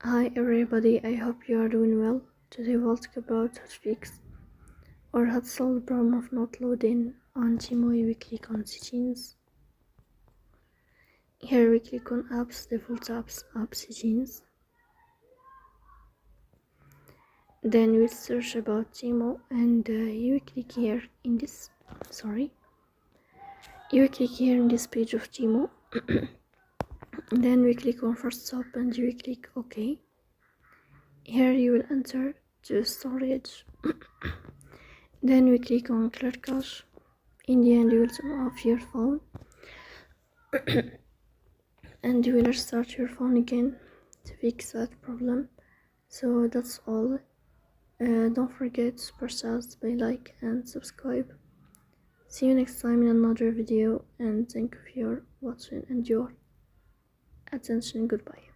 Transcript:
Hi everybody, I hope you are doing well. Today we'll talk about how to fix or how to solve the problem of not loading on Temu. We click on settings. Here we click on apps, default apps, app settings. Then we'll search about Temu and you click here in this, you click here in this page of Temu. Then we click on first stop and you click OK. Here you will enter to storage. Then we click on clear cache. In the end you will turn off your phone and you will restart your phone again to fix that problem. So that's all. Don't forget to press the like and subscribe. See you next time in another video, and thank you for your watching and your attention. Goodbye.